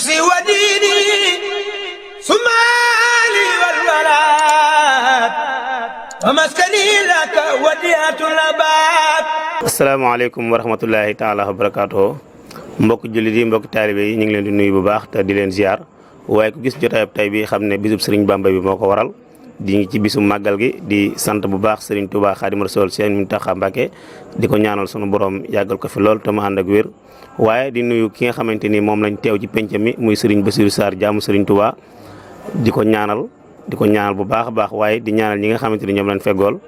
نفسي وديني ثم لي والولاد ومسكني لك وديعة الأباد. asalaamaaleykum wa rahmatullahi taala wa barakaatuhu. mbokk jullit yi mbokk taalibe yi ñu ngi leen di nuyu bu baax te di leen ziar waaye ku gis jotaayab tay bi xam ne bisub Serigne Bamba bi moo ko waral di ngi ci bisu màggal gi di sant bu baax Serigne Touba Xaadimu Rasuul Sëriñ Muntaxa Mbàkke di ko ñaanal sunu borom yàggal ko fi lool te mu ànd ak wér waaye di nuyu ki nga xamante ni moom lañ teew ci penc mi muy Serigne Bassirou Sarr jaamu Serigne Touba di ko ñaanal bu baax a baax waaye di ñaanal ñi nga xamante ni ñoom lañ feggool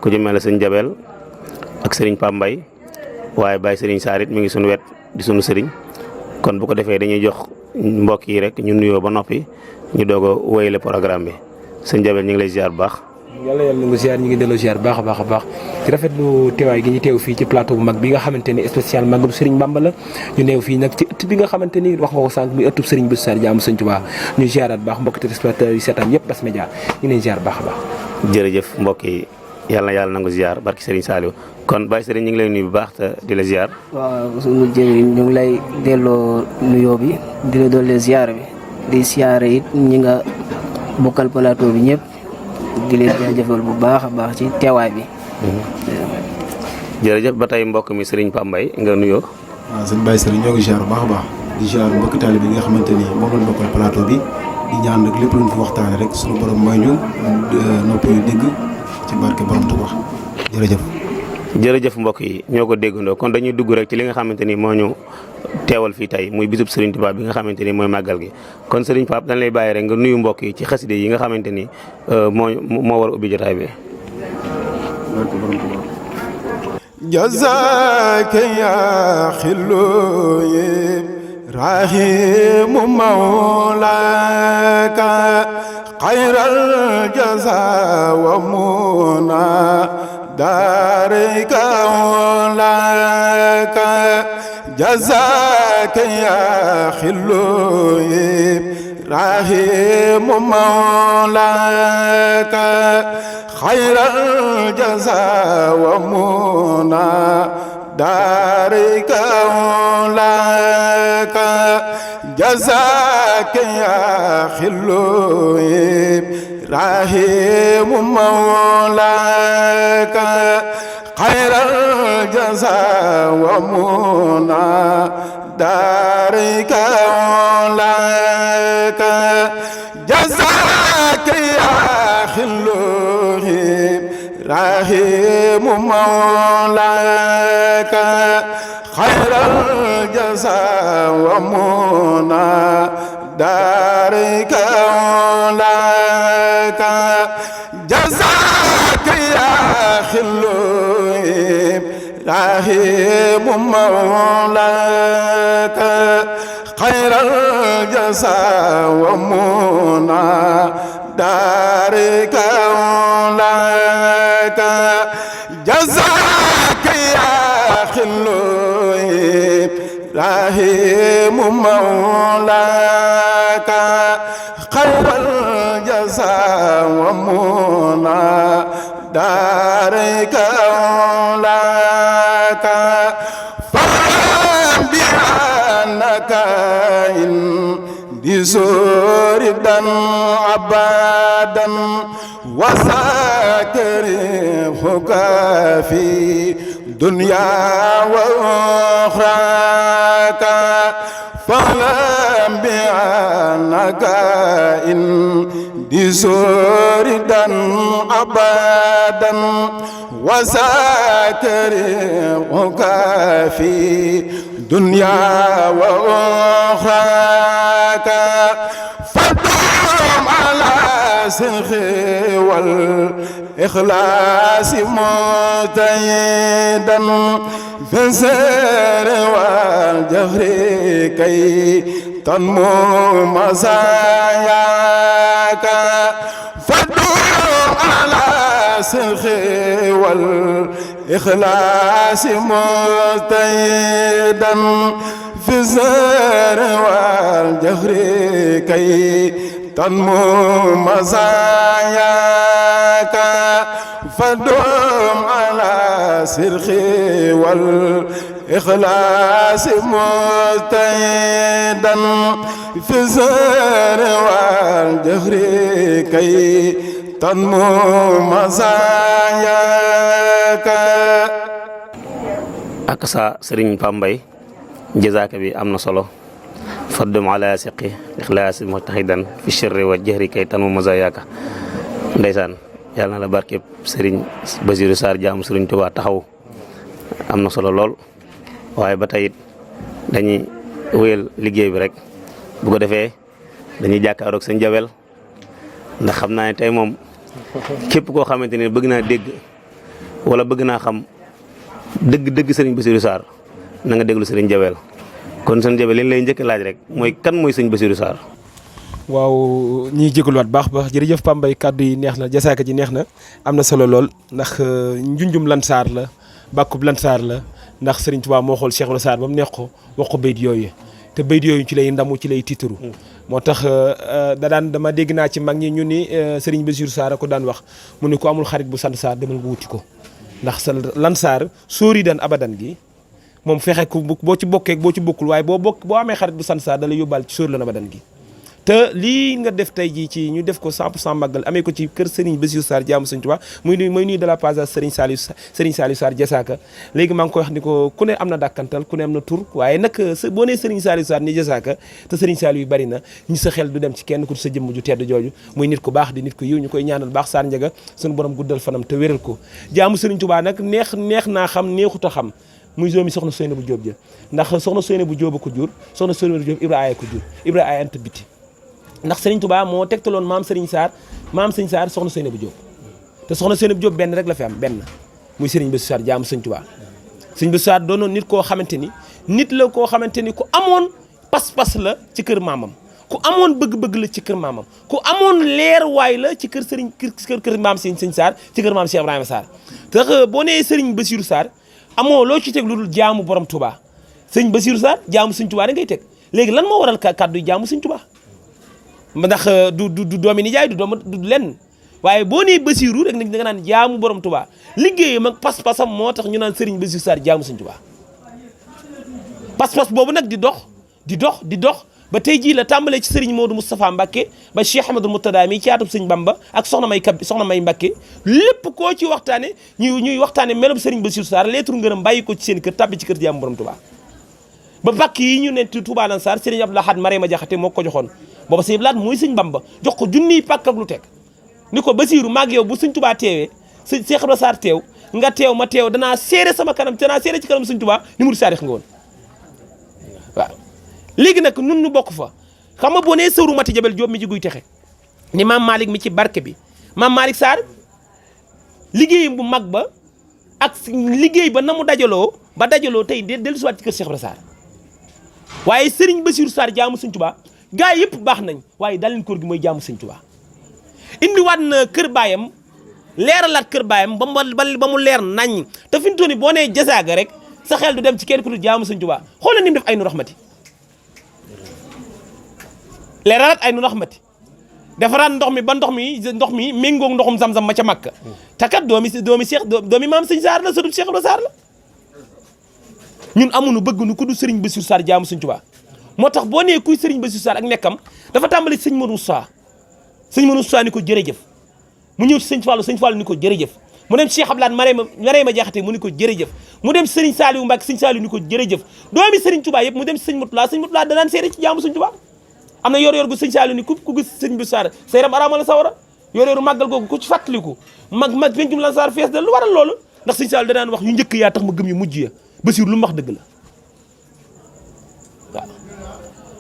ku ci mel ne sëñ Jabel ak Serigne Pam Mbay waaye Baye Serigne Sarr it mi ngi sunu wet di sunu Serigne kon bu ko defee dañuy jox mbokk yi rek ñu nuyoo ba noppi ñu doog a wéyale programme bi sëñ Jabel ñu ngi lay ziar bu baax. yàlla na nga ziar ñu ngi delloo ziar baax a baax di rafetlu teewaay gi ñu teew fii ci plateau bu mag bi nga xamante ni spécial màggalu Serigne Bamba la ñu neew fii nag ci ëtt bi nga xamante ni wax nga ko sànq muy ëttub Serigne Bassirou Sarr jaamu Serigne Touba ñu ziaraat baax mbokk téléspectateurs yi seetaan yëpp Bass Média ñu leen ziar baax a baax. jërëjëf mbokk yi yàlla nangu ziar barki Serigne Saliou kon Baye Serigne ñu ngi lay nuyu bu baax te di la ziar. waaw suñu jëwriñ ñu ngi lay delloo nuyoo bi di la dollee ziar bi di ziare it ñi nga bokkal plateau bi ñëpp di leen jaajëfal bu baax a baax ci teewaay bi. jërëjëf ba tey mbokk mi Serigne Pam Mbay nga nuyoo. waaw sëñ Baye Serigne ñoo ngi ziar bu baax a baax di ziar mbokki taalibe bi nga xamante ni moom lañ bokkal plateau bi di ñaan nag lépp luñ fi waxtaane rek suñu borom may ñu nopp yu dégg ci barke borom Tuubaa jërëjëf. jërëjëf mbokk yi ñoo ko déggandoo kon dañuy dugg rek ci li nga xamante ni moo ñu teewal fii tey muy bisub Serigne Touba bi nga xamante ni mooy màggal gi kon Serigne Pape dañ lay bàyyi rek nga nuyu mbokk yi ci xaside yi nga xamante ni moo war a ubbi jotaay bi. jazaaka ya xillu rahimu mawlaka xayral jazaa wa muna daarika laka jazaaka ya xillu rahimu mawlaka xayral jazaa wa muna daarika laka jazaaka ya xillu rahimu mawlaka xayral jazaa wa muna daarika laka jazaaka ya xillu rahimu mawlaka xayral jazaa wa muna daarika laka jazaaka ya xillu rahimu mawlaka xayral jazaa wa muna daarika laka jazaaka ya xillu rahimu mawlaka xayral jazaa wa muna daarika laka faram bi annaka indi suridan abadan wasakrihuka fi dunya wa ukhraka falam bi annaka indi suridan abadan wasakrihuka fi dunya wa ukhraka fadum ala sirri wal ikhlasi mutayidan fi sirri wal jahri kay tanmu masayaka fadum ala sirri wal ikhlasi mutayidan fi sirri wal jahri kay tanmu masayaka fadum ala الصدق والإخلاص مجتهدا في السر والجهر كي تنمو مزاياك. ak sa sëriñ Pambay jazaaka bi am na solo faddum ala siqi ixlaas mujtahidan fi sirri wa jahri kay tan mu mazayaaka. Ndeysaan yàlla na la barkeb sëriñ Basiru Sarr jaamu sëriñ Tuubaa taxaw am na solo lool waaye ba tey it dañuy wéyal liggéey bi rek bu ko defee dañuy jàkkaaroog sëñ Jabel ndax xam naa ne tey moom képp koo xamante ne bëgg naa dégg wala bëgg naa xam dëgg sëriñ Basiru Sarr na nga déglu sëriñ Jabel kon sëñ Jabel li lay njëkk laaj rek mooy kan mooy sëñ Basiru Sarr. waaw ñuy jégaluwaat baax ba jërëjëf Pambay kàddu yi neex na jasaaka ji neex na am na solo lool ndax njunjum Lansar la bàkkub Lansar la ndax Serigne Touba moo xool Cheikh Ibra Sarr ba mu neex ko wax ko bayit yooyu te bayit yooyu ci lay ndamu ci lay tiitaru moo tax dama dégg naa ci mag ñi ñu ni Serigne Basiru Sarr a ko daan wax mu ne ko amul xarit bu sant Sarr demal nga wuti ko ndax sa Lansar sóori daan abadan gi moom fexe ko boo ci bokkee boo ci bokkul waaye boo amee xarit bu sant Sarr da lay yóbbaal ci sóori daan abadan gi. te lii nga def tey jii ci ñu def ko 100% màggal amee ko ci kër Serigne Basiru Sarr jaamu Sëñ Tuubaa muy nuyu de la page Serigne Saliou Sarr Jasaaka léegi maa ngi koy wax ni ko ku ne am na dàkkantal ku ne am na tur waaye nag boo nee Serigne Saliou Sarr ni Jasaaka te Serigne Saliou yu bari na ñi sa xel du dem ci kenn ku sa jëmm ju tedd jooju muy nit ku baax di nit ku yiw ñu koy ñaanal baax Sarr Ndiaga suñu borom guddal fanam te wéral ko jaamu Serigne Touba nag neex naa xam neexut a xam muy doomi soxna Seynabou Diop ja ndax soxna Seynabou Diop ko jur soxna Seynabou Diop Ibra Aye ko jur Ibra Aye anta biti ndax Serigne Touba moo tegtaloon maam Serigne Sarr soxna Seynabou Diop te soxna Seynabou Diop benn rek la fi am benn muy Serigne Basiru Sarr jaamu Serigne Touba Serigne Basiru Sarr doonoon nit koo xamante ni nit la koo xamante ni ku amoon pas-pas la ci kër maamam ku amoon bëgg-bëgg la ci kër maamam ku amoon leer waay la ci kër Serigne kër maam Serigne Sarr ci kër maam Cheikh Ibrahima Sarr tax boo nee Serigne Basiru Sarr amoo loo ci teg lu dul jaamu borom Touba Serigne Basiru Sarr jaamu Serigne Touba da ngay teg léegi lan moo waral kàddu jaamu Serigne Touba ndax du doomi nijaay du lenn waaye boo nee Basiru rek nag da nga naan jaamu borom Touba liggéeyam ak pas-pasam moo tax ñu naan Serigne Basiru Sarr jaamu Serigne Touba pas-pas boobu nag di dox ba tey jii la tàmbalee ci Serigne Modou Moustapha Mbacké ba Cheikh Ahmadou Moutada mi ci aatub Serigne Bamba ak soxna May Mbacké lépp koo ci waxtaane ñuy waxtaane melob Serigne Basiru Sarr lettre ngërëm bàyyi ko ci seen kër tàbbi ci kër jaamu borom Touba ba pàkk yi ñu ne Touba Lansar Serigne Abdou Lahad Marema Jaxate moo ko joxoon booba sëñ Laat mooy sëñ Bamba jox ko junniy pàkk ak lu teg ni ko Basiru maag yow bu sëñ Touba teewee sëñ Cheikh Ibra Sarr teew nga teew ma teew danaa seere sama kanam te danaa seere ci kanam sëñ Touba ni mu saarix nga woon waaw léegi nag nun nu bokk fa xam nga boo nee sëwru Mati Jabel Jóob mi ci guy texe ni maam Malick mi ci barke bi maam Malick Sarr liggéeyam bu mag ba ak liggéey ba na mu dajaloo tey dellusiwaat ci kër Cheikh Ibra Sarr waaye Serigne Basiru Sarr jaamu sëñ Touba gaa yëpp baax nañ waaye daleen koor gi mooy jaamu Sëñ Tuubaa indiwaat na kër baayam leeralaat kër baayam ba mu leer nañ te fi mu toll nii boo nee Jasaaga rek sa xel du dem ci kenn ku dul jaamu Sëñ Tuubaa xoolal ni mu def ay nu raxmati leeralaat ay nu raxmati defaraat ndox mi méngoog ndoxum Zamzam ma ca Makka te kat doomi maam Sëñ Sarr la sëtu Cheikh Ibra Sarr la ñun amuñu bëgg nu ku dul Serigne Basiru Sarr jaamu Sëñ Tuubaa moo tax boo nee kuy Serigne Basiru Sarr ak nekkam dafa tàmbali sëñ Modou Moussa ni ko jërëjëf mu ñëw ci sëñ Fallou ni ko jërëjëf mu dem Cheikh Abdoulaye Marema Jaxate mu ni ko jërëjëf mu dem Serigne Saliou Mbacke sëñ Saliou ni ko jërëjëf doomi Serigne Touba yëpp mu dem sëñ Moutala danaan seere ci jaamu sëñ Touba am na yor gu sëñ Saliou ni ku gis sëñ Basiru Sarr sa yaram araama la sawara yor màggal googu ku ci fàttaliku mag pencum Lansar fees da lu waral loolu ndax sëñ Saliou danaan wax yu njëkk yaa tax ma gëm yu mujj ya Basiru lu mu wax dëgg la waaw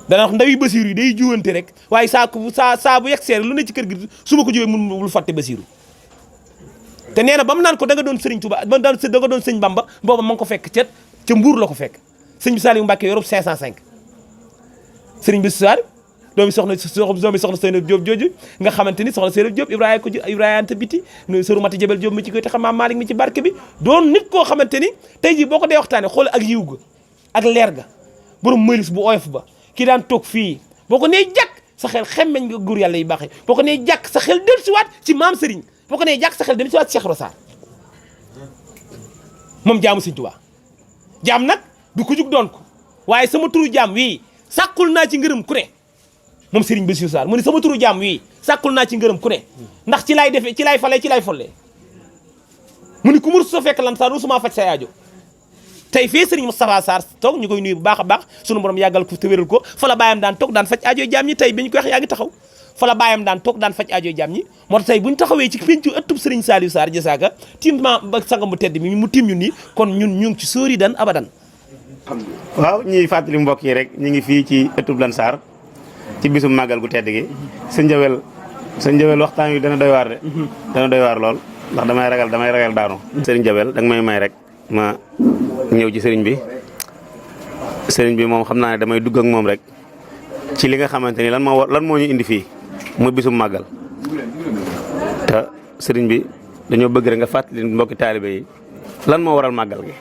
dana wax ndawi Basiru yi day juwante rek waaye saa bu yegg seer lu ne ci kër gi su ma ko jógee mun lu fàtte Basiru te nee na ba mu naan ko da nga doon Serigne Touba da nga doon sëñ Bamba booba ma ngi ko fekk ca Mbuur la ko fekk sëñ bi Saliou Mbacke Europe 505 Serigne Basiru Sarr doomi soxna Seynabou Diop jooju nga xamante ni soxna Seynabou Diop Ibrahima anta biti sëru Mati Jabel Diop mi ci koy te xam maam Malick mi ci barke bi doon nit koo xamante ni tey jii boo ko dee waxtaane xool ak yiw ga ak leer ga borom mëlis bu oyof ba ki daan toog fii boo ko nee jàkk sa xel xemmeñ nga góor yàlla yi baaxee boo ko nee jàkk sa xel dellusiwaat ci maam Serigne boo ko nee jàkk sa xel dem si waat Cheikh Ibra Sarr moom jaamu Sëñ Tuubaa jaam nag du ko jug doon ko waaye sama turu jaam wii sàkkul naa ci ngërëm ku ne moom Serigne Bassirou Sarr mu ni sama turu jaam wii sàkkul naa ci ngërëm ku ne ndax ci laay defee ci laay falee ci laay follee mu ni ku mu sa fekk lan Sarr rusuma faj say aajo tey fii Serigne Moustapha Sarr toog ñu koy nuyu bu baax a baax sunu borom yàggal ko te wéral ko fa la bàyyam daan toog daan faj aajo jaam ñi tey bi ñu ko wax yaa ngi taxaw fa la bàyyam daan toog daan faj aajo jaam ñi moo tax tey bu ñu taxawee ci pencu ëttub Serigne Saliou Sarr Diasaka tiim ma ba sangam bu tedd mi mu tiim ñun nii kon ñun ñu ngi ci sóori dan abadan waaw ñuy fàttali mbokk yi rek ñu ngi fii ci ëttub Lansar ci bisum màggal gu tedd gi sa njëwel waxtaan wi dana doy waar de dana doy waar lool ndax damay ragal daanu sëriñ Jabel da nga may rek ma ñëw ci sëriñ bi moom xam naa ne damay dugg ak moom rek ci li nga xamante ni lan moo ñu indi fii muy bisum màggal te sëriñ bi dañoo bëgg rek nga fàttali mbokki taalibe yi lan moo waral màggal gi.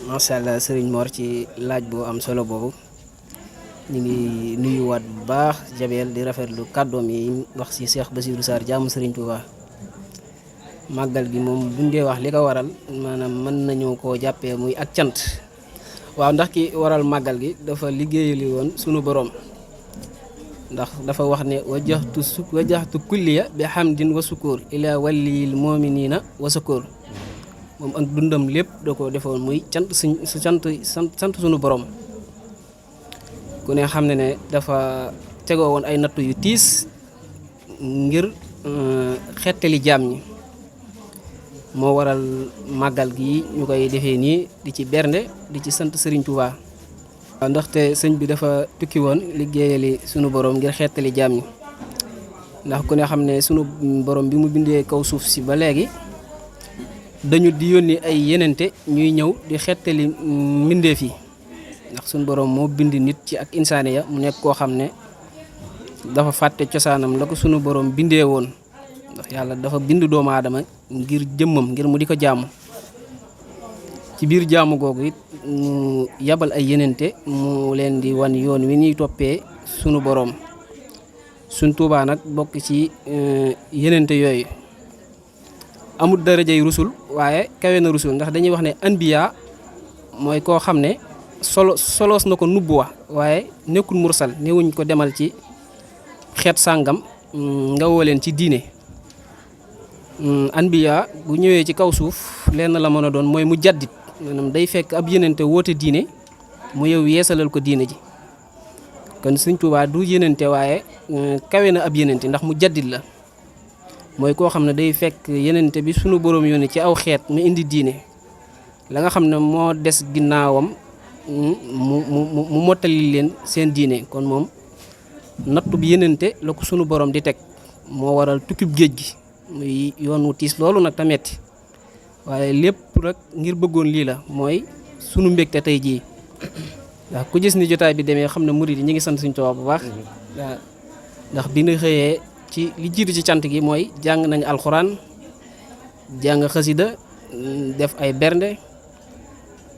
macha allah sëriñ Mor ci laaj bu am solo boobu ñu ngi nuyuwaat bu baax Jabel di rafetlu kàddoom yi wax ci Cheikh Bassirou Sarr jaamu Sëriñ Tuubaa màggal gi moom buñ dee wax li ko waral maanaam mën nañu koo jàppee muy ak cant waaw ndax ki waral màggal gi dafa liggéeyali woon sunu borom ndax dafa wax ne wajaxtu kulliya bi hamdin wa sukur ila waliyil muminina wa sukur moom ak dundam lépp da ko defoon muy cant sant sunu borom ku ne xam ne dafa tegoo woon ay nattu yu tiis ngir xettali jaam ñi moo waral màggal gi ñu koy defee nii di ci bernde di ci sant Serigne Touba. waaw ndaxte sëñ bi dafa tukki woon liggéeyali sunu borom ngir xettali jaam ñi ndax ku ne xam ne sunu borom bi mu bindee kaw suuf si ba léegi dañu di yónni ay yenente ñuy ñëw di xettali mbindeef yi ndax sunu borom moo bind nit ci ak insaane ya mu nekk koo xam ne dafa fàtte cosaanam la ko sunu borom bindee woon. ndax yàlla dafa bind doomu aadama ngir jëmmam ngir mu di ko jaamu ci biir jaamu googu it mu yabal ay yenente mu leen di wan yoon wi ñuy toppee sunu boroom Sëñ Tuubaa nag bokk ci yenente yooyu amul darajay rusul waaye kawe na rusul ndax dañuy wax ne anbiya mooy koo xam ne soloos na ko nubbuwa waaye nekkul mursal newuñ ko demal ci xeet sàngam nga woo leen ci diine anbiya bu ñëwee ci kaw suuf lenn la mën a doon mooy mu jaddit maanaam day fekk ab yenente woote diine mu yow yeesalal ko diine ji kon Sëñ Tuubaa du yenente waaye kawe na ab yenente ndax mu jaddit la mooy koo xam ne day fekk yenente bi sunu borom yónni ci aw xeet mu indi diine la nga xam ne moo des ginnaawam mu mottali leen seen diine kon moom nattu bi yenente la ko sunu borom di teg moo waral tukkib géej gi muy yoon wu tiis loolu nag ta metti waaye lépp rek ngir bëggoon lii la mooy sunu mbégte tey jii ndax ku gis ni jotaay bi demee xam ne murid yi ñu ngi sant Sëñ Tuubaa bu baax ndax bi ñu xëyee ci li jiitu ci cant gi mooy jàng nañu alxuraan jàng xasida def ay bernde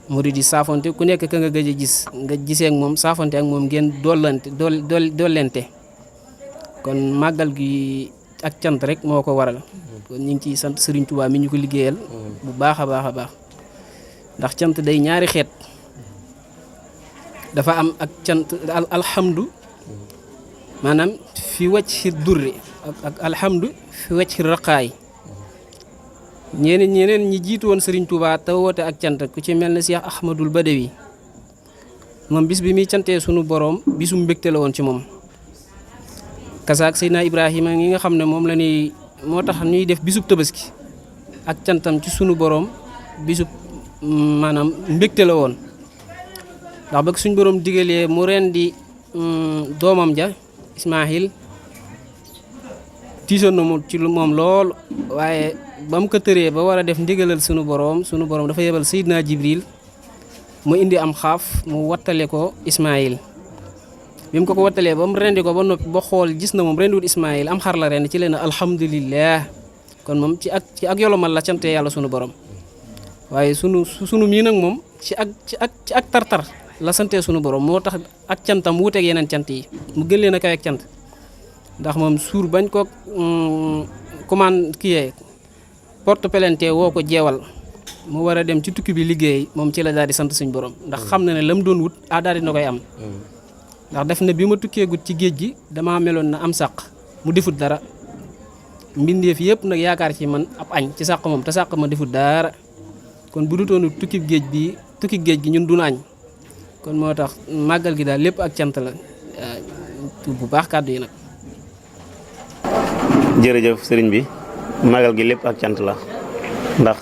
murid yi saafonte ku nekk ka nga gëj a gis nga gisee ak moom saafonte ak moom ngeen dollente kon màggal gi ak cant rek moo ko waral kon ñu ngi ciy sant Serigne Touba mi ñu ko liggéeyal bu baax a baax a baax ndax cant day ñaari xeet dafa am ak cant alhamdu maanaam fi wàcc durri ak alhamdu fi wàcc raqaay ñeneen ñi jiitu woon Serigne Touba te woote ak cant ku ci mel ne Cheikh Ahmadul Badawi moom bis bi muy cantee sunu borom bisum mbégte la woon ci moom. kasaak Seydina Ibrahima ngi nga xam ne moom la ñuy moo tax ñuy def bisub tabaski ak cantam ci sunu borom bisub maanaam mbégte la woon ndax ba suñu borom digalee mu rendi doomam ja Ismaahil tiisoon na mu ci moom lool waaye ba mu ko tëree ba war a def ndigalal sunu borom dafa yebal Seydina Jibril mu indi am xaaf mu wattale ko Ismaahil bi mu ko wattalee ba mu rendi ko ba noppi ba xool gis na moom rendiwul Ismaayil am xar la rend ci leen alhamdulillah kon moom ci ak yolomal la cante yàlla sunu borom waaye sunu mii nag moom ci ak tartar la sante sunu borom moo tax ak cantam wuuteeg yeneen cant yi mu gën leen a kawe ak cant ndax moom suur bañ ko commande kiyee porte plainte woo ko jeewal mu war a dem ci tukki bi liggéey moom ci la daal di sant suñ borom ndax xam na ne la mu doon wut daal di na koy am ndax def na bi ma tukkee gut ci géej gi damaa meloon na am sàq mu defut dara mbindeef yëpp nag yaakaar ci man ab añ ci sàq moom te sàq ma defut dara kon bu dutoonu tukki géej gi ñun dun añ kon moo tax màggal gi daal lépp ak cant la bu baax kàddu yi nag. jërëjëf sëriñ bi màggal gi lépp ak cant la ndax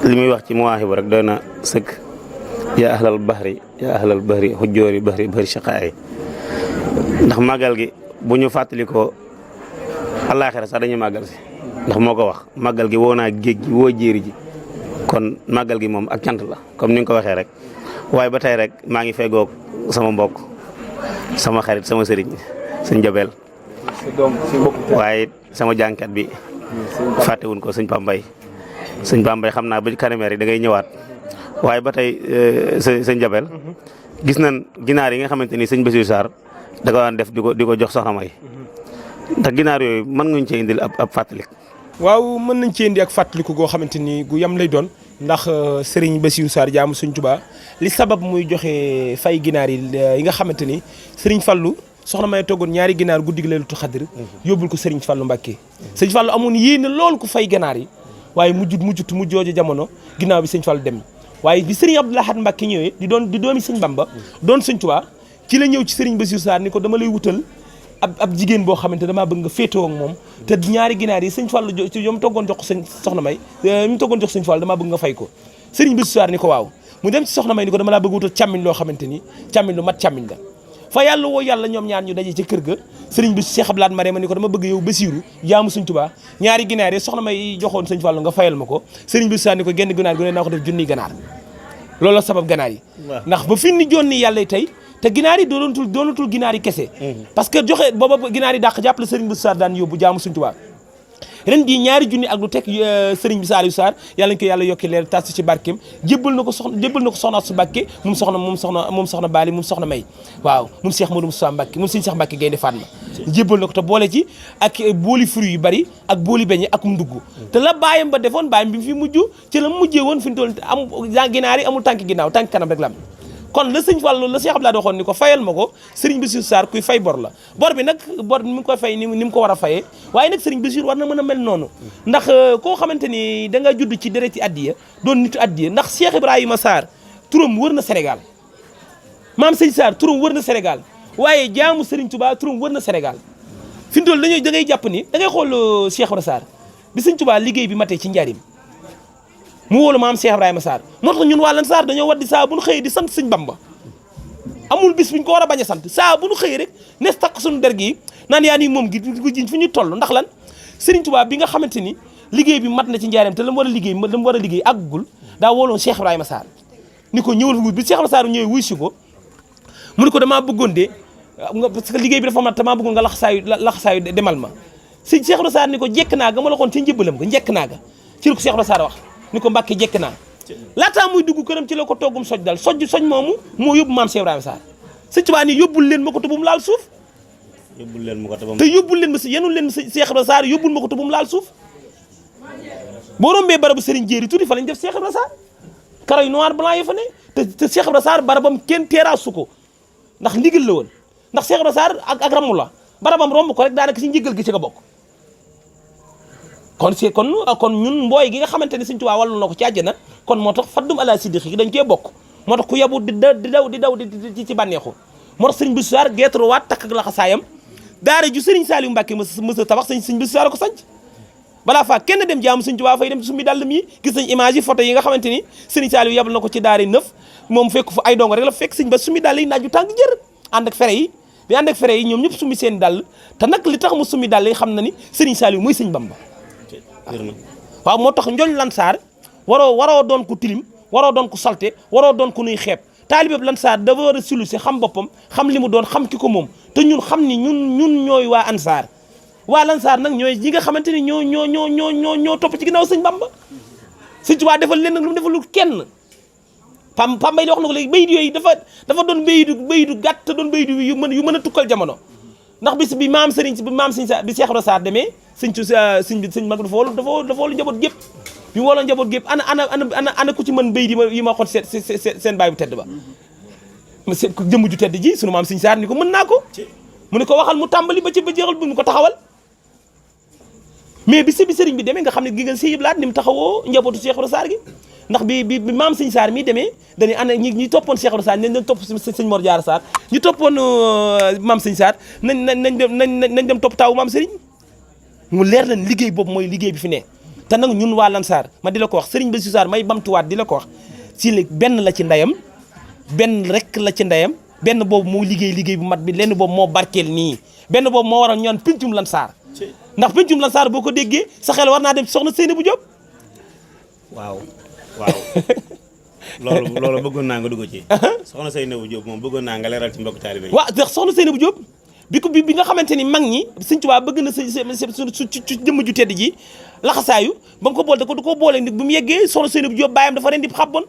li muy wax ci Mawaahibu rek doy na sëkk yaa ahlal bahri xujjoori bahri shaqaay ndax màggal gi bu ñu fàttalikoo àllaaxira sax dañuy màggal si ndax moo ko wax màggal gi woo naa géej gi woo jéeri ji kon màggal gi moom ak cant la comme ni nga ko waxee rek waaye ba tey rek maa ngi feggoog sama mbokk sama xarit sama sëriñ sëñ Jabel waaye sama jànkat bi fàttewuñ ko sëñ Pambay xam naa ba kanamee rek da ngay ñëwaat waaye ba tey sëñ Jabel gis nañ ginaar yi nga xamante ni sëñ Bassirou Sarr da ko daan def di ko jox soxna May ndax ginaar yooyu mën nga ñu cee indil ab fàttalik. waaw mën nañ cee indi ak fàttaliku goo xamante ni gu yam lay doon ndax Serigne Bassirou Sarr jaamu Sëñ Tuubaa li sabab muy joxe fay ginaar yi nga xamante ni Serigne Fallou soxna May toggoon ñaari ginaar guddi gi Laylatul Xadr yóbbul ko Serigne Fallou Mbacké. Sëñ Fallou amoon yéene loolu ko fay ginaar yi waaye mu jooju jamono ginnaaw bi Sëñ Fallou dem waaye bi Serigne Abdou Lahad Mbacké ñëwee di doomi Sëñ Bamba doon Sëñ Tuubaa ci la ñëw ci Serigne Bassirou Sarr ni ko dama lay wutal ab jigéen boo xamante damaa bëgg nga féetewoo ak moom te ñaari ginaar yi Sëñ Fallou yoom toggoon jox ko soxna May mu toggoon jox Sëñ Fallou damaa bëgg nga fay ko Serigne Bassirou Sarr ni ko waaw mu dem ci soxna May ni ko dama laa bëgg wutal càmmiñ loo xamante ni càmmiñ lu mat càmmiñ la fa yàlla woo yàlla ñoom ñaar ñu daje ci kër ga Serigne bi Cheikh Abdoulaye Marème ni ko dama bëgg yow Bassirou jaamu Sëñ Tuubaa ñaari ginaar yi soxna May joxoon Sëñ Fallou nga fayal ma ko Serigne Bassirou Sarr ni ko genn ginaar gu ne naa ko def junniy ganaar loolu sabab ganaar yi ndax ba fi ni jonni yàlla tey te ginaar yi doonatul ginaar yi kese parce que joxe booba ginaar yi dàq jàppale Serigne Bassirou Sarr daan yóbbu jaamu Sëñ Tuubaa ren jii ñaari junni ak lu teg Serigne bi Saliou Sarr yàlla ñu ko yàlla yokki leer tas ci barkeem jébbal na ko soxna su Mbacké moom soxna Bali moom soxna May waaw moom Cheikh Modou Moussa Mbacké moom Serigne Cheikh Mbacké Gaynde Fatma jébbal na ko te boole ci ak booli fruits yu bari ak booli beñe ak ndugg te la bàyyam ba defoon bàyyam bi fi mujj ci la mujjee woon fi ñu toll am ginaar yi amul tànk ginnaaw tànk kanam rek la am kon la Sëñ Fallu la Cheikh Abdoulaye waxoon ni ko fayal ma ko Serigne Bassirou Sarr kuy fay bor la bor bi nag ni mu koy fay ni mu ko war a fayee waaye nag Serigne Bassirou war na mën a mel noonu ndax koo xamante ni da nga judd ci dereti addiya doon nitu addiya ndax Cheikh Ibrahima Sarr turam wër na Sénégal maam Sëñ Sarr turam wër na Sénégal waaye jaamu Serigne Touba turam wër na Sénégal fi mu toll da ngay jàpp ni da ngay xool Cheikh Ibrahima Sarr bi Sëñ Touba liggéey bi matee ci njaarim mu wóolu maam Cheikh Ibrahima Sarr moo tax ñun waa Lansar dañoo war di saa bu ñu xëyee di sant Sëñ Bamba amul bis bu ñu ko war a bañ a sant saa bu ñu xëyee rek nes takk suñu der gi naan yaa ni moom gi ko jiñ fi ñuy toll ndax lan Serigne Touba bi nga xamante ni liggéey bi mat na ci njaareem te la mu war a liggéey àggul daa wóoloon Cheikh Ibrahima Sarr ni ko ñëwal fi bi Cheikh Ibrahima Sarr ñëwee wuy si ko mu ni ko damaa bëggoon de parce que liggéey bi dafa mat damaa bëggoon nga laxasaayu demal ma si Cheikh Ibrahima Sarr ni ko jekk naa ga ma la xoon ca njëbbalam ga njekk naa ga ci la ko Cheikh Ibrahima Sarr wax ni ko Mbacké jekk naa laataa muy dugg këram ci la ko toggum soj dal soj moomu moo yóbbu maam Cheikh Ibrahima Sarr Sëñ Tuubaa ni yóbbul leen ma ko te bu mu laal suuf te yóbbul leen ma si yenul leen Cheikh Ibrahima Sarr yóbbul ma ko te bu mu laal suuf boo rombee barabu Serigne Jéeri tuuti fa lañ def Cheikh Ibrahima Sarr karo yu noir blanc yi fa ne te Cheikh Ibrahima Sarr barabam kenn teeraasu ko ndax ndigal la woon ndax Cheikh Ibrahima Sarr ak ramu la barabam romb ko rek daanaka si njëgal gi ci nga bokk kon ñun mbooy gi nga xamante ni Sëñ Tuubaa wàllu na ko ci àjjana kon moo tax faddum ala siddiqi gi dañ cee bokk moo tax ku yabu di daw ci bànneexu moo tax Sëñ Bassirou Sarr geetru waat takk ak laxasaayam daara ju Serigne Saliou Mbacké mës a tabax Sëñ Bassirou Sarr ko sanc balaa faa kenn dem jaamu Sëñ Tuubaa fay dem ci summi dàll mi gis nañ image yi photo yi nga xamante ni Serigne Saliou yabal na ko ci daara 9 moom fekk fa ay dongo rek la fekk Sëñ ba summi dàll yi naaj ju tàng jër ànd ak fere yi bi ànd ak fere yi ñoom ñëpp summi seen dàll te nag li tax mu summi dàll yi xam na ni Serigne Saliou mooy Sëñ Bamba waaw moo tax njooñ Lansar waroo doon ku tilim waroo doon ku salte waroo doon ku nuy xeeb taalibe Lansar dafa war a silu si xam boppam xam li mu doon xam ki ko moom te ñun xam ni ñun ñooy waa Ansar waa Lansar nag ñooy ñi nga xamante ni ñoo topp ci ginnaaw Sëñ Bamba Sëñ Tuubaa defal leen nag lu mu defalul kenn Pambay di wax na ko léegi bayit yooyu dafa doon bayidu gàtt te doon bayidu yu mën a tukkal jamono ndax bis bi maam Serigne bi Cheikh Ibrahima Sarr demee sëñ mag dafa wolu njaboot gépp bi mu wooloo njaboot gépp ana ku ci mën béy yi ma xool seen baay bu tedd ba ma seet ko jëmm ju tedd ji sunu maam Sëñ Saar ni ko mën naa ko mu ne ko waxal mu tàmbali ba jeexal bu mu ko taxawal mais bi sëriñ bi demee nga xam ne gi nga Sëñ Abdou Lahad ni mu taxawoo njabootu Cheikh Ibra Sarr gi ndax bi maam Sëñ Saar mii demee dañuy ana ñi toppoon Cheikh Ibra Sarr nañ doon topp Sëñ Mor Diarra Sarr ñu toppoon maam Sëñ Saar nañ dem topp taawu maam sëriñ mu leer leen liggéey boobu mooy liggéey bi fi ne te nag ñun waa Lansar ma di la ko wax sëriñ Bassirou Sarr may bamtuwaat di la ko wax si benn la ci ndeyam benn rek la ci ndeyam benn boobu moo liggéey bu mat bi lenn boobu moo barkeel nii benn boobu moo waral ñoon pencum Lansar ndax pencum Lansar boo ko déggee sa xel war naa dem soxna Seynabou Diop waaw loolu bëggoon naa nga dugg ci soxna Seynabou Diop moom bëggoon naa nga leeral ci mbokk taalibe yi waaw ndax soxna Seynabou Diop bi nga xamante ni mag ñi Sëñ Tuubaa bëgg na ci jëmm ju tedd ji laxasaayu ba mu ko boole da ko boole nit bu mu yeggee soxna Seynabou Diop baayam dafa ren di xabboon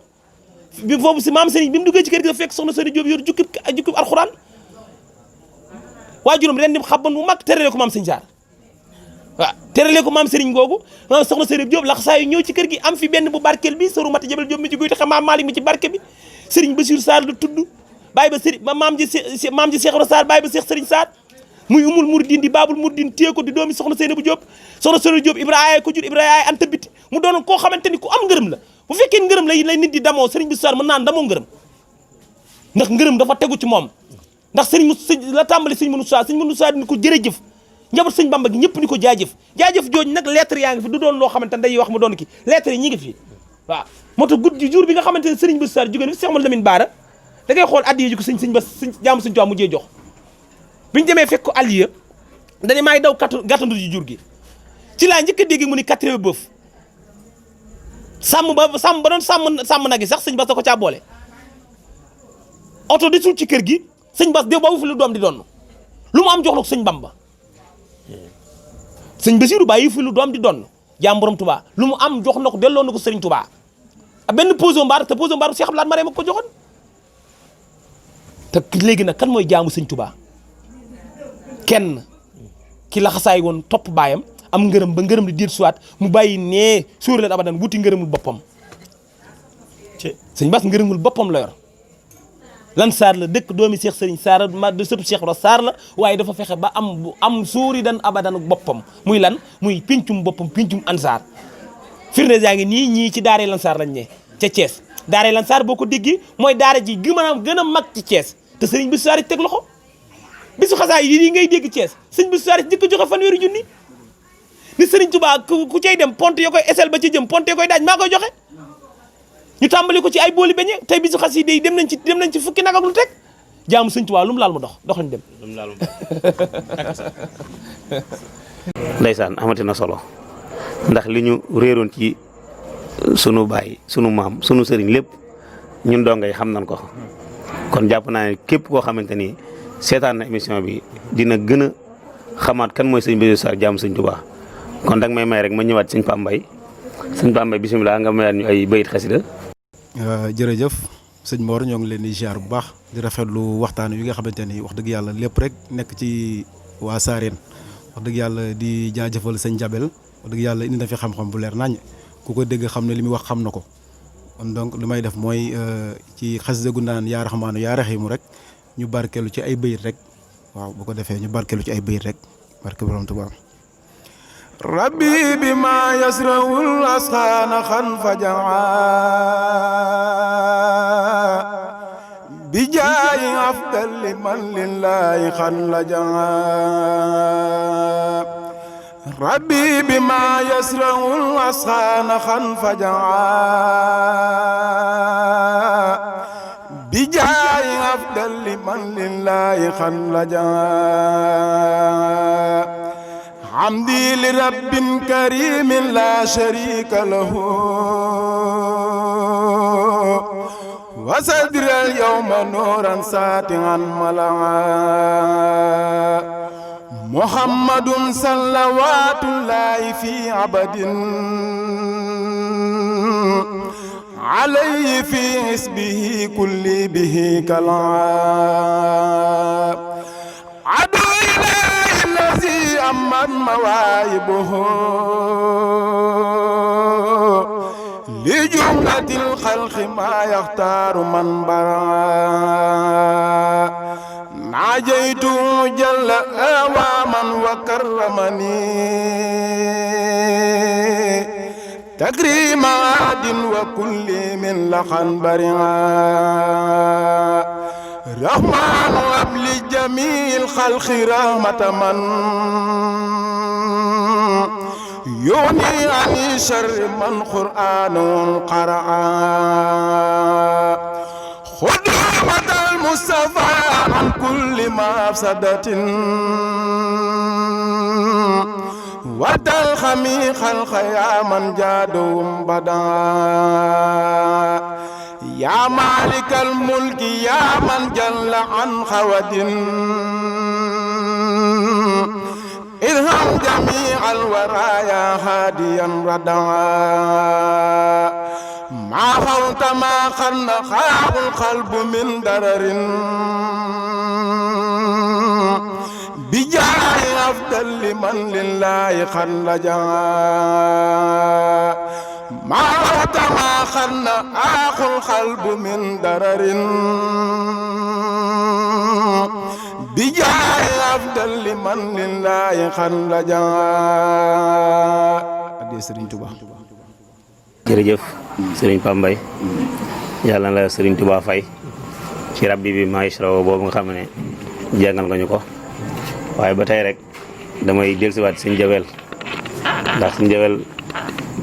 bi foofu si maam Serigne bi mu duggee ci kër gi dafa fekk soxna Seynabou Diop yor jukkib alxuraan waajuram ren di xabboon bu mag terale ko maam Sëñ Saar waaw terale ko maam Serigne googu soxna Seynabou Diop laxasaayu ñëw ci kër gi am fi benn bu barkeel bi sëru Mati Jabal Diop mi ci guy te xam maam Malick mi ci barke bi Serigne Bassirou Sarr la tudd bàyyi ba Serigne maam ji Cheikh Ibra Sarr bàyyi ba Cheikh Serigne Sarr muy umul muridin di baabul muridin téye ko di doomi soxna Seynabou Diop soxna Seynabou Diop Ibrahima ko jur Ibrahima Anta Biti mu doon koo xamante ni ku am ngërëm la bu fekkee ngërëm lay nit di damoo Serigne Bassirou Sarr mën naan damoo ngërëm ndax ngërëm dafa tegu ci moom ndax Serigne la tàmbali Serigne Moussa ni ko jërëjëf njaboot Serigne Bamba gi ñëpp ni ko jaajëf jooju nag lettre yaa ngi fi du doon loo xamante ne day wax mu doon ki lettre yi ñi ngi fi waaw moo tax guddi jour bi nga xamante ne Serigne Bassirou Sarr jóge na fi Cheikh Amadou Lamine Bara da ngay xool addiya ji ko jaamu Sëñ Tuubaa mujjee jox bi ñu demee fekk ko alliya dañu maay daw gàttandu ji jur gi ci laa njëkk a dégg mu ni 4 bëf sàmm ba doon sàmm nag yi sax sëñ Bass da ko caa boole oto di sul ci kër gi sëñ Bass de boobu fi lu doom di donn lu mu am jox la ko sëñ Bamba sëñ Bassirou bàyyi fi lu doom di donn jaam borom Touba lu mu am jox na ko delloo na ko sëriñ Touba benn pose mbaar te pose mbaar Cheikh Abdou Lahad Marème ko joxoon te léegi nag kan mooy jaamu sëñ Touba kenn ki la xasaay woon topp baayam am ngërëm ba ngërëm di diir suwaat mu bàyyi nee suur leen abadan wuti ngërëmul boppam sëñ Bass ngërëmul boppam la yor Lansar la dëkk doomi Cheikh Serigne Sarr ma de sëtu Cheikh Ibra Sarr la waaye dafa fexe ba am suuri dan abadan boppam muy lan muy pincum boppam pincum Ansar firnde yaa ngi nii ñii ci daaree Lansar lañ ne ca Thiès daaree Lansar boo ko déggee mooy daara ji gën a mag ci Thiès te Serigne Bassirou Sarr teg loxo bisu xasaay yi ngay dégg Thiès sëñ Bassirou Sarr jëkk joxe 100 junni ni Serigne Touba ku cay dem ponte yo koy esel ba ci jëm ponte koy daaj maa koy joxe ñu tàmbali ko ci ay booli beñe tey bisu xas yi day dem nañ ci fukki nag ak lu teg jaamu Sëñ Touba lu mu laal mu dox lañ dem lu mu laal mu ndeysaan amati na solo ndax li ñu réeroon ci sunu baay sunu maam sunu sëriñ lépp ñun dongay xam nañ ko kon jàpp naa ne képp koo xamante ni seetaan na émission bi dina gën a xamaat kan mooy sëñ Bassirou Sarr jaamu Sëñ Touba kon dag may may rek ma ñëwaat sëñ Pambay bisimilah nga mayaat ñu ay bayit xasida. jërëjëf sëñ Mor ñoo ngi leen di ziar bu baax di rafetlu waxtaan wi nga xamante ni wax dëgg yàlla lépp rek nekk ci waa Saareen wax dëgg yàlla di jaajëfal sëñ Jabel wax dëgg yàlla indi na fi xam-xam bu leer nañ ku ko dégg xam ne li muy wax xam na ko kon donc li may def mooy ci xasida gu naan yaa raxmaanu yaa raxiimu rek ñu barkeelu ci ay bayit rek waaw bu ko defee ñu barkeelu ci ay bayit rek barke borom Tuubaa rabbi bima yasrawul asxaana xan fajaa bi jaayi afdal liman lillahi xan lajaa rabbi bima yasrawul asxaana xan fajaa bi jaayi afdal liman lillahi xan lajaa hamdi li rabbin karimin la sharika lahu wa sadri al yawma nuran sati'an malaa muhammadun salawatullahi fi abadin alayhi fi isbihi kulli bihi kalaa أمن مواهبه جملة الخلق ما يختار من برا ناجيت جل أواما وكرمني تكريم عاد وكل من لخن برا رحمن وابل جميع الخلق رحمة من يوني عن شر من قرآن قرأ خدمة المصطفى عن كل مفسدة وتلخمي خلق يا من جادهم بدا يا مالك الملك يا من جل عن خود ارحم جميع الورى يا هاديا ردعا ما فوت ما خن خاف القلب من درر بجاه أفضل لمن لله خلجا ما فوت ما خن خاف القلب من درر بجاه أفضل لمن لله خلجا ادي سيرن توبا jërëjëf sëriñ Pambay yàlla na la sëriñ Touba fay ci rabbi bi maestro boobu nga xam ne jàngal nga ñu ko waaye ba tey rek damay dellusiwaat sëñ Jabel ndax sëñ Jabel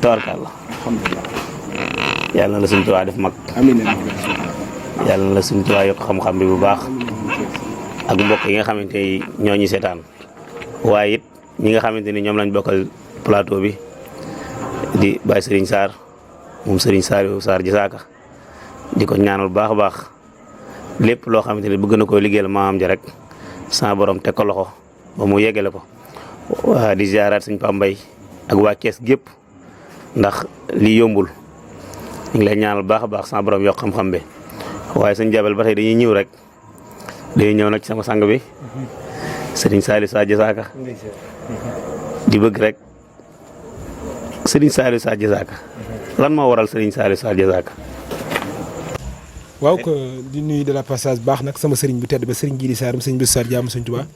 toorkal la alhamdulilah yàlla na la sëñ Touba def mag amiin yàlla na la sëñ Touba yokk xam-xam bi bu baax ak mbokk yi nga xamante ni ñoo ñu seetaan waaye it ñi nga xamante ni ñoom lañ bokkal plateau bi di Baye Serigne Sarr moom Serigne Saliou Sarr Diazaka di ko ñaanal bu baax a baax lépp loo xamante ni bëgg na koo liggéeyal maam ja rek sama borom teg ko loxo ba mu yeggale ko waa di ziaraat Serigne Pambay ak waa Kees gépp ndax lii yombul ñu ngi lay ñaanal bu baax a baax sama borom yokk xam-xam bi waaye Serigne Jabel ba tey dañuy ñëw rek dañuy ñëw nag ci sama sang bi Serigne Saliou Sarr Diazaka di bëgg rek Serigne Saliou Sarr Diazaka lan moo waral Serigne Saliou Sarr Diazaka. waaw ko di nuyu de la passage baax nag sama sëriñ bu tedd ba sëriñ Jili Sarr sëriñ Bés Sarr jaamu sëñ Tuubaa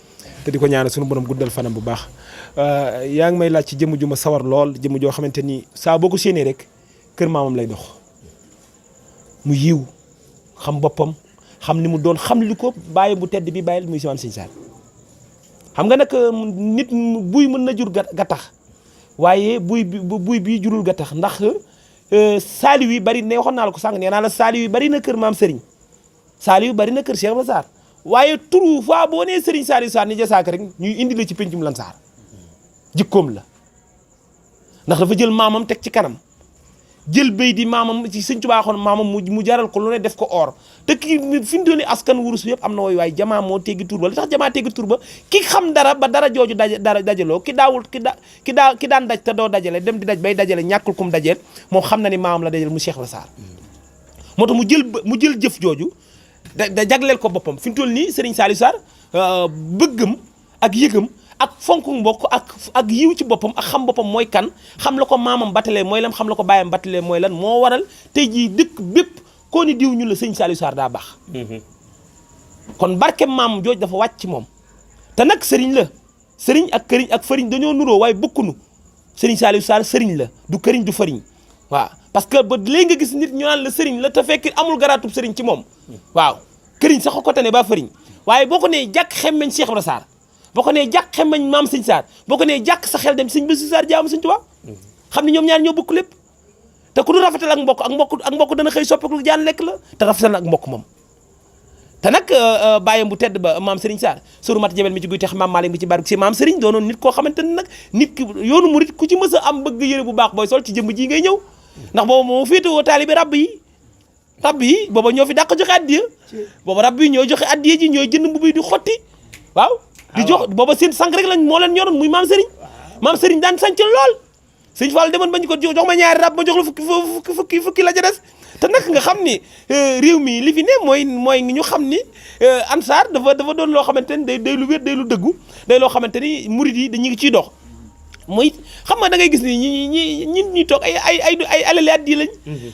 te di ko ñaanal sunu borom guddal fanam bu baax yaa ngi may laaj ci jëmm ju ma sawar lool jëmm joo xamante ni saa boo ko séenee rek kër maamam lay dox mu yiw xam boppam xam ni mu doon xam li ko bàyyi bu tedd bi bàyyil muy siwaan sëñ Sarr xam nga nag nit buy mën na jur gattax waaye buy bi jurul gattax ndax saaliw yi bari ne waxoon naa la ko sànq nee naa la saaliw yi bari na kër maam Serigne saaliw yi bari na kër Cheikh Ibra Sarr waaye turu fois boo nee Serigne Saliou Sarr ni Diazaka rek ñuy indi la ci pencum lan Sarr jikkoom la ndax dafa jël maamam teg ci kanam jël béy di maamam ci Sëñ Tuubaa xoon maamam mu jaral ko lu ne def ko or te ki fi mu doon askan wurus bi yëpp am na wooyu waaye jamaa moo teggi tur ba li tax jamaa teggi tur ba ki xam dara ba dara jooju dajaloo ki daan daj te doo dajale dem di daj bay dajale ñàkkul kum dajeel moom xam na ni maamam la dajal mu Cheikh Ibra Sarr moo tax mu jël jëf jooju da jagleel ko boppam fi mu toll nii Serigne Saliou Sarr bëggam ak yëgam ak fonk mbokk ak yiw ci boppam ak xam boppam mooy kan xam la ko maamam batalee mooy lan xam la ko bàyyam batalee mooy lan moo waral tey jii dëkk bépp koo ni diw ñu la sëñ Saliou Sarr daa baax kon barke maamam jooj dafa wàcc ci moom te nag sëriñ la sëriñ ak këriñ ak fëriñ dañoo nuroo waaye bokkunu sëriñ Saliou Sarr sëriñ la du këriñ du fëriñ waaw parce que ba léegi nga gis nit ñu naan la sëriñ la te fekk amul garaatub sëriñ ci moom waaw këriñ sax ko tane ba fëriñ waaye boo ko nee jàkk xemmeñ Cheikh Ibra Sarr boo ko nee jàkk xemmeñ maam sëñ Sarr boo ko nee jàkk sa xel dem sëñ Bés Sarr jaamu sëñ Tuubaa xam ni ñoom ñaar ñoo bokk lépp te ku du rafetal ak mbokk dana xëy soppeeku jaan lekk la te rafetal na ak mbokk moom te nag bàyyam bu tedd ba maam Serigne Sarr suru mat jabel mi ci guy tex maam Malick mi ci barke si maam Serigne doonoon nit koo xamante ne nag nit ki yoonu murit ku ci mës a am bëgg yëre bu baax booy sol ci jëmm ji ngay ñëw ndax booba moo féetewoo taalibe rabb yi booba ñoo fi dàq joxe addiya booba rabb yi ñooy joxe addiya ji ñooy jënd mbubb yi di xotti waaw di jox booba seen sang rek lañ moo leen ñoroon muy maam Serigne daan sanc lool sëñ Fall demoon bañ ko jox ma ñaari rab ma jox la fukki la ca des te nag nga xam ni réew mi li fi ne mooy ñu xam ni ansaar dafa doon loo xamante ni day lu wér day lu dëggu day loo xamante ni murid yi dañu ngi ciy dox muy xam nga da ngay gis ni ñi toog ay alali at yi lañ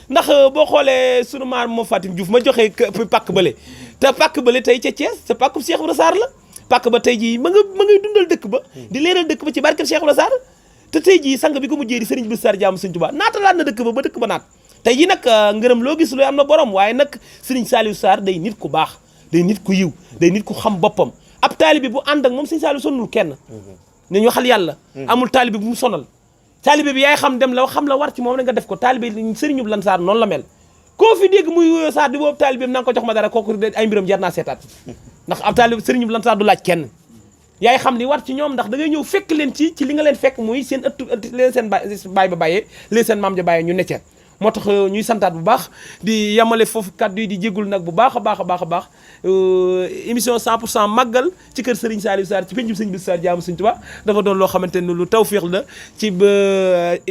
ndax boo xoolee sunu maam moo Fatim Diouf ma joxe pàkk bële te pàkk bële tey ca Thiès te pàkku Cheikh Ibra Sarr la pàkk ba tey jii ma ngay dundal dëkk ba di leeral dëkk ba ci barkeb Cheikh Ibra Sarr te tey jii sang bi ko mujjee di Serigne Bassirou Sarr jaamu Serigne Touba naatalaat na dëkk ba dëkk ba naat tey jii nag ngërëm loo gis lu am na borom waaye nag Serigne Saliou Sarr day nit ku baax day nit ku yiw day nit ku xam boppam ab taalibe bu ànd ak moom Serigne Saliou sonnul kenn nañu waxal yàlla amul taalibe bu mu sonal taalibe bi yaay xam dem la xam la war ci moom rek nga def ko taalibe Serigne Lan Sarr noonu la mel koo fi dégg muy wuyoo Sarr di boobu taalibe na nga ko jox ma dara kooku ay mbiram jar naa seetaat ndax ab taalibe Serigne Lan Sarr du laaj kenn yaay xam li war ci ñoom ndax da ngay ñëw fekk leen ci li nga leen fekk muy seen ëttu leen seen baay ba bàyyee leen seen maam ja bàyyee ñu necceen moo tax ñuy santaat bu baax di yamale foofu kaddu yi di jégul nag bu baax a baax a baax a baax émission 100% màggal ci kër Serigne Saliou Sarr ci pencum Serigne Bassirou Sarr jaamu Serigne Touba dafa doon loo xamante ne lu tawféex la ci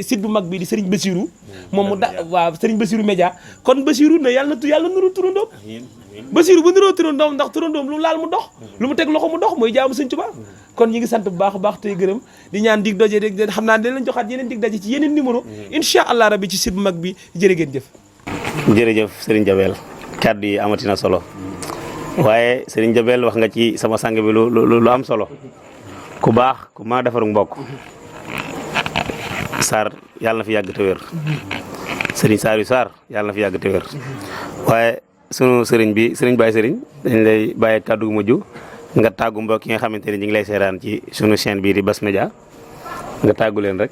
site bu mag bi di Serigne Bassirou moom mu waaw Serigne Bassirou Média kon Bassirou ne yàlla nuru turandoom Bassirou bu nuroo turandoom ndax turandoom lu laal mu dox lu mu teg loxo mu dox mooy jaamu Serigne Touba kon ñi ngi sant bu baax a baax tey gërëm di ñaan dig doje rek xam naa dinañ joxaat yeneen dig daje ci yeneen numéro incha allah rabbi ci site bu mag bi jërë ngeen jëf jërëjëf Serigne Jabel kàddu yi amatina solo waaye Serigne Jabel wax nga ci sama sang bi lu am solo ku baax ku ma defaru mbokk Sarr yàlla na fi yàgg te wér Serigne Saliou Sarr yàlla na fi yàgg te wér waaye sunu Serigne bi Serigne Baye Serigne dañ lay bàyyi kàddu gu mujj nga tàggu mbokk yi nga xamante ne ñu ngi lay seetaan ci sunu chaîne bii di Bass Média nga tàggu leen rek.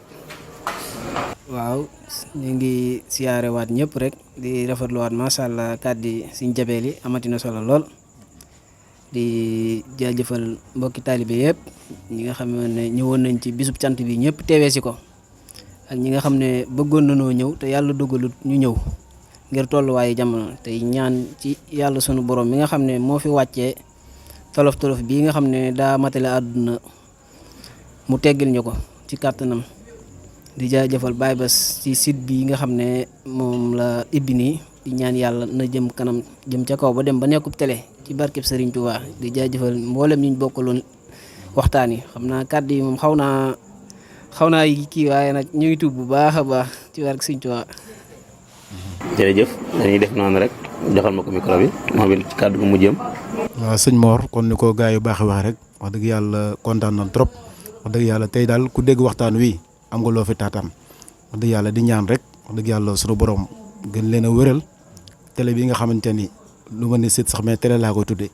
waaw ñu ngi siyaare waat ñëpp rek di rafetluwaat macha allah kàddu Serigne Jabel yi amatina solo lool di jaajëfal mbokki taalibe yëpp ñi nga xam ne ñëwoon nañ ci bisub cant bi ñëpp teewee si ko ak ñi nga xam ne bëggoon nañoo ñëw te yàlla dogalut ñu ñëw ngir tolluwaayu jamono tey ñaan ci yàlla sunu borom mi nga xam ne moo fi wàccee tolof bii nga xam ne daa matale àdduna mu teggil ñu ko ci kàttanam di jaajëfal Baye Bass ci site bi nga xam ne moom la ibbi nii di ñaan yàlla na jëm kanam jëm ca kaw ba dem ba nekkub télé ci barkeb Serigne Touba di jaajëfal mboolem ñu bokkaloon waxtaan yi xam naa kàddu yi moom xaw naa kii waaye nag ñu ngi tuub bu baax a baax ci barke Serigne Touba. jërëjëf dañuy def noonu rek joxal ma ko micro bi moom it ci kàddu gu mujjëm. waaw sëñ Mor kon ni ko gars yu baax wax rek wax dëgg yàlla kontaan nañ trop wax dëgg yàlla tey daal ku dégg waxtaan wi am nga loo fi taataan wax dëgg yàlla di ñaan rek wax dëgg yàlla sunu borom gën leen a wëral télé bi nga xamante ni lu ma ni seet sax mais télé laa koy tuddee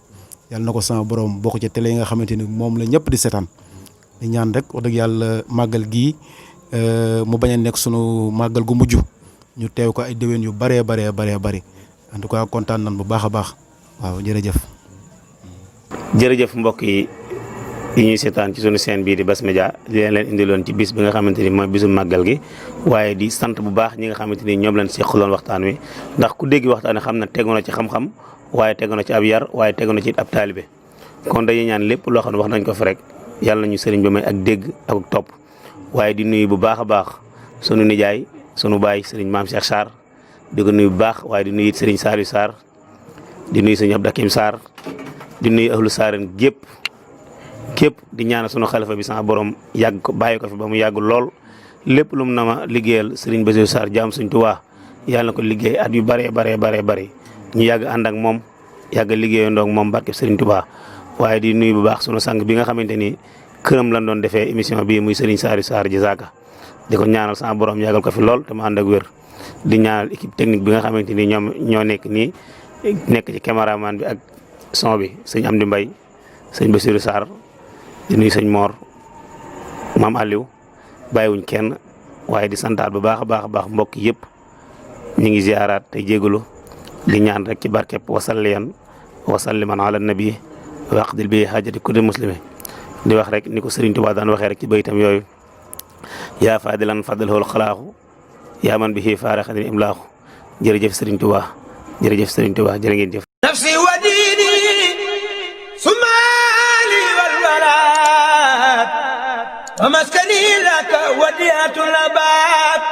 yàlla na ko sama borom bokk ci télé yi nga xamante ni moom la ñëpp di seetaan di ñaan rek wax dëgg yàlla màggal gii mu bañ a nekk sunu màggal gu mujj ñu teew ko ay déwén yu bëree bëri en tout cas kontaan nañ bu baax a baax waaw jërëjëf. jërëjëf mbokk yi ñuy seetaan ci sunu chaîne bii di Bass Média di leen indiloon ci bis bi nga xamante ni mooy bisu màggal gi waaye di sant bu baax ñi nga xamante ni ñoom lañ seqaloon waxtaan wi ndax ku dégg waxtaan wi xam na tegu na ci xam-xam waaye tegu na ci ab yar waaye tegu na ci ab taalibe kon dañuy ñaan lépp loo xam ne wax nañ ko fi rek yàlla nañu sëriñ ba may ak dégg ak topp waaye di nuyu bu baax a baax sunu nijaay sunu baay sëriñ maam Cheikh Sarr di ko nuyu bu baax waaye di nuyu it sëriñ Saliou Sarr di nuyu sëriñ Abdou Hakim Sarr di nuyu ahlu Sarren képp di ñaanal sunu xalifa bi sama borom yàgg ko bàyyi ko fi ba mu yàgg lool lépp lu mu na ma liggéeyal Serigne Bassirou Sarr jaam Serigne Touba yàlla na ko liggéey at yu bëree ñu yàgg ànd ak moom yàgg liggéeyandoo ak moom barke Serigne Touba waaye di nuyu bu baax sunu sang bi nga xamante ni këram lan doon defee émission bii muy Serigne Saliou Sarr Diazaka di ko ñaanal sama borom yàggal ko fi lool te mu ànd ak wér di ñaanal équipe technique bi nga xamante ni ñoom ñoo nekk nii nekk ci caméraman bi ak son bi sëñ Amdi Mbaye sëñ Bassirou Sarr di nuyu sëñ Mor maam Aliou bàyyiwuñ kenn waaye di santaat bu baax a baax mbokk yëpp ñu ngi ziaraat te jégalu di ñaan rek ci barkeb wasalliyan wasalliman ala nabi waqdil bi hajati kulli muslimi di wax rek ni ko Serigne Touba daan waxee rek ci baytam yooyu yaa fadilan fadalhul xalaaxu yaa man bihi faaraxanin imlaaxu jërëjëf Serigne Touba jërë ngeen jëf nafsi wa diini sumaali wal baraat wa maskani laka wadiyatul abaat